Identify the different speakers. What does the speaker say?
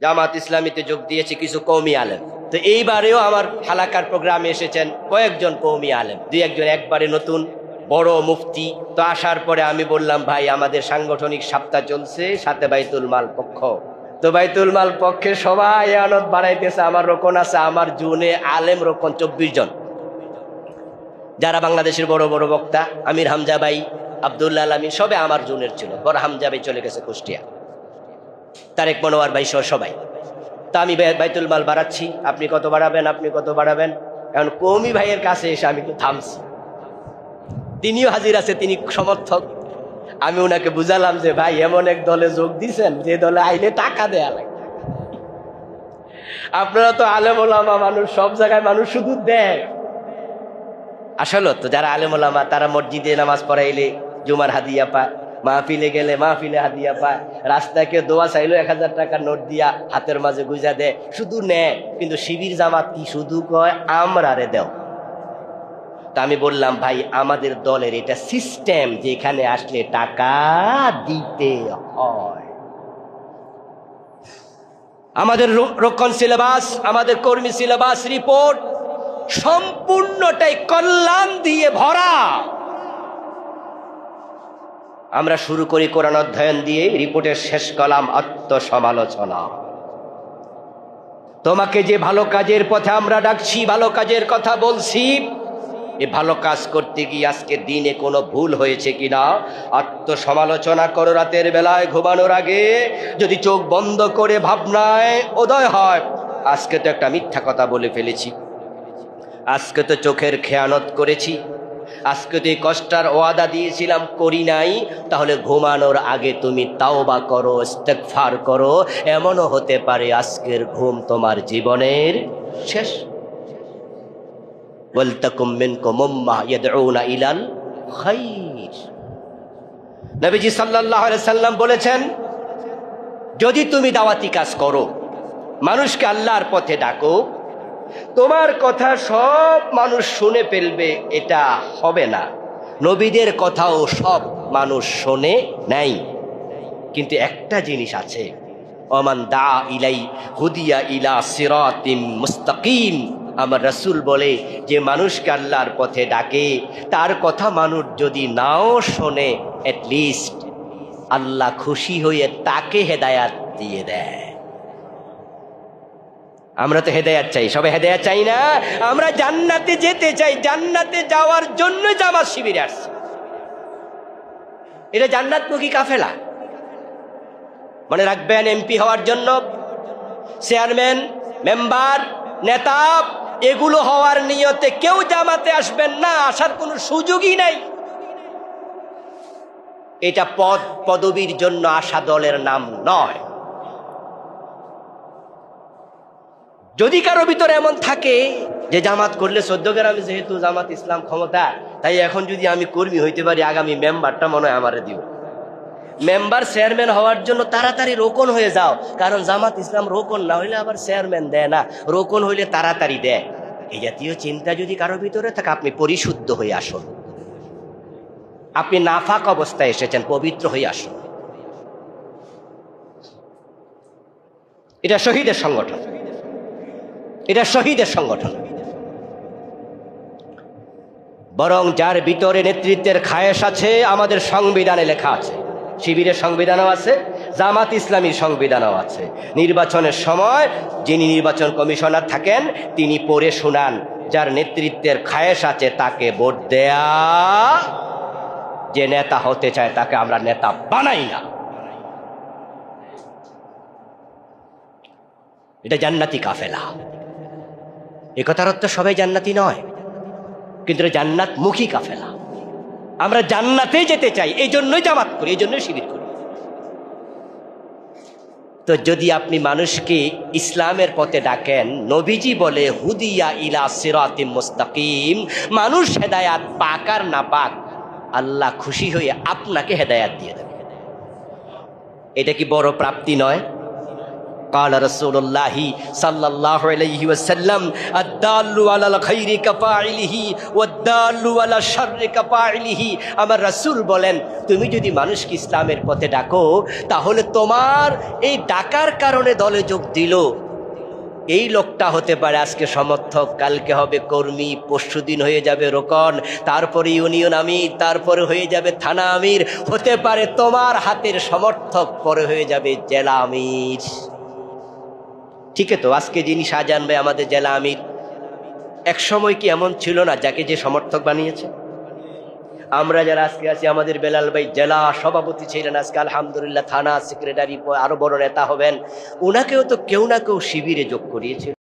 Speaker 1: জামাত ইসলামীতে যোগ দিয়েছি কিছু কওমি আলেম। তো এইবারেও আমার হালাকার প্রোগ্রামে এসেছেন কয়েকজন কওমি আলেম, দুই একজন একবারে নতুন বড় মুফতি। তো আসার পরে আমি বললাম, ভাই আমাদের সাংগঠনিক সপ্তাহ চলছে, সাথে বাইতুল মাল পক্ষ। তো বাইতুল মাল পক্ষে সবাই আনত বাড়াইতেছে, আমার রোকন আছে, আমার জুনে আলেম রোকন 24 জন, যারা বাংলাদেশের বড় বড় বক্তা, আমির হামজা ভাই, আব্দুল্লাহ আলমী, সবে আমার জুনের ছিল। বড় হামজা ভাই চলে গেছে কুষ্টিয়া, তারেক মনোয়ার ভাই সহ সবাই। তা আমি বাইতুল মাল বাড়াচ্ছি, আপনি কত বাড়াবেন, আপনি কত বাড়াবেন। এখন কওমি ভাইয়ের কাছে এসে আমি একটু থামছি, তিনিও হাজির আছে, তিনি সমর্থক। আমি ওনাকে বুঝালাম যে ভাই এমন এক দলে যোগ দিছেন যে দলে আইলে টাকা দেয়া লাগে। আপনারা তো আলেম ওলামা মানুষ, সব জায়গায় মানুষ শুধু দেয়। আসলে তো যারা আলেম ওলামা তারা মসজিদে নামাজ পড়াইলে জুমার হাদিয়া পায়, মাহফিলে গেলে মাহফিলে হাদিয়া পায়, রাস্তায় কেউ দোয়া চাইলো 1000 টাকার নোট দিয়া হাতের মাঝে গুজা দেয়, শুধু নেয়। কিন্তু শিবির জামাত কি শুধু কয় আমরা রে দেও। তা আমি বললাম, ভাই আমাদের দলের এটা সিস্টেম, যেখানে আসলে টাকা দিতে হয়। আমাদের রক্ষণ সিলেবাস, আমাদের কর্মী সিলেবাস রিপোর্ট সম্পূর্ণটাই কল্যাণ দিয়ে ভরা। আমরা শুরু করি কোরআন অধ্যয়ন দিয়ে, রিপোর্টের শেষ কলাম আত্মসমালোচনা। তোমাকে যে ভালো কাজের পথে আমরা ডাকছি, ভালো কাজের কথা বলছি, এ ভালো কাজ করতে গিয়ে আজকে দিনে কোনো ভুল হয়েছে কিনা আত্মসমালোচনা করো। রাতের বেলায় ঘুমানোর আগে যদি চোখ বন্ধ করে ভাবনায় উদয় হয়, আজকে তো একটা মিথ্যা কথা বলে ফেলেছি, আজকে তো চোখের খেয়ানত করেছি, আজকে তো এই কষ্টার ওয়াদা দিয়েছিলাম করি নাই, তাহলে ঘুমানোর আগে তুমি তাওবা করো, ইস্তেগফার করো। এমনও হতে পারে আজকের ঘুম তোমার জীবনের শেষ। ওয়ালতাকুম মিনকুম উম্মাহ ইয়াদউনা ইলাল খায়র। নবীজি সাল্লাল্লাহু আলাইহি সাল্লাম বলেছেন, যদি তুমি দাওয়াতি কাজ করো, মানুষকে আল্লাহর পথে ডাকো, তোমার কথা সব মানুষ শুনে ফেলবে এটা হবে না। নবীদের কথাও সব মানুষ শোনে নাই, কিন্তু একটা জিনিস আছে, ওমান দা ইলাই হুদিয়া ইলা সিরাতিম মুস্তাকিম। আমার রাসূল বলে, যে মানুষকে আল্লাহর পথে ডাকে, তার কথা মানুষ যদি নাও শোনে, অ্যাটলিস্ট আল্লাহ খুশি হয়ে তাকে হেদায়াত দিয়ে দেয়। আমরা তো হেদায়াত চাই, সবাই হেদায়াত চাই না, আমরা জান্নাতে যেতে চাই। জান্নাতে যাওয়ার জন্য জামাত শিবিরে আসছে, এটা জান্নাতমুখী কাফেলা। মনে রাখবেন, এমপি হওয়ার জন্য, চেয়ারম্যান, মেম্বার, নেতা, এগুলো হওয়ার নিয়তে কেউ জামাতে আসবেন না, আসার কোনো সুযোগই নাই। এটা পদ পদবীর জন্য আসা দলের নাম নয়। যদি কারো ভিতরে এমন থাকে যে জামাত করলে 14 গ্রামে যেহেতু জামাত ইসলাম ক্ষমতা, তাই এখন যদি আমি কর্মী হইতে পারি, আগামী মেম্বারটা মনে হয় আমারে দিব। মেম্বার চেয়ারম্যান হওয়ার জন্য তাড়াতাড়ি রোকন হয়ে যাও, কারণ জামাত ইসলাম রোকন না হইলে আবার চেয়ারম্যান দেয় না, রোকন হইলে তাড়াতাড়ি দেয়। এই জাতীয় চিন্তা যদি কারো ভিতরে থাকে, আপনি পরিশুদ্ধ হয়ে আসুন। আপনি নাফাক অবস্থায় এসেছেন, পবিত্র হয়ে আসুন। এটা শহীদের সংগঠন, এটা শহীদের সংগঠন। বরং যার ভিতরে নেতৃত্বের খায়েশ আছে, আমাদের সংবিধানে লেখা আছে, শিবিরের সংবিধানও আছে, জামাত ইসলামীর সংবিধানও আছে। নির্বাচনের সময় যিনি নির্বাচন কমিশনার থাকেন, তিনি পড়ে শোনান, যার নেতৃত্বের খায়েশ আছে তাকে ভোট দেয়া, যে নেতা হতে চায় তাকে আমরা নেতা বানাই না। এটা জান্নাতি কাফেলা। এ কথার অর্থ সবাই জান্নাতি নয়, কিন্তু জান্নাতমুখী কাফেলা। আমরা জান্নাতে যেতে চাই, এই জন্যই জামাত করি, এই জন্যই শিবির করি। তো যদি আপনি মানুষকে ইসলামের পথে ডাকেন, নবীজি বলে হুদিয়া ইলা সিরাতিম মুস্তাকিম, মানুষ হেদায়াত পাক আর না পাক, আল্লাহ খুশি হয়ে আপনাকে হেদায়াত দিয়ে দেবে। এটা কি বড় প্রাপ্তি নয়? قال رسول الله صلى الله عليه وسلم الدال على الخير كفاعله والدال على الشر كفاعله। আমার রাসূল বলেন, তুমি যদি মানুষকে ইসলামের পথে ডাকো, তাহলে তোমার এই ডাকার কারণে দলে যোগ দিল এই লোকটা হতে পারে আজকে সমর্থক, কালকে হবে কর্মী, পরশুদিন হয়ে যাবে রোকন, তারপরে ইউনিয়ন আমির, তারপরে হয়ে যাবে থানা আমির, হতে পারে তোমার হাতের সমর্থক পরে হয়ে যাবে জেলা আমির। ঠিক তো, আজকে যিনি শাহজাহান ভাই আমাদের জেলা আমির, এক সময় কি এমন ছিল না যাকে যে সমর্থক বানিয়েছে? আমরা যারা আজকে আছি, আমাদের বেলাল ভাই জেলা সভাপতি ছিলেন, আজকে আলহামদুলিল্লাহ থানা সেক্রেটারি, আরো বড় নেতা হবেন। ওনাকেও তো কেউ না কেউ শিবিরে যোগ করিয়েছিল।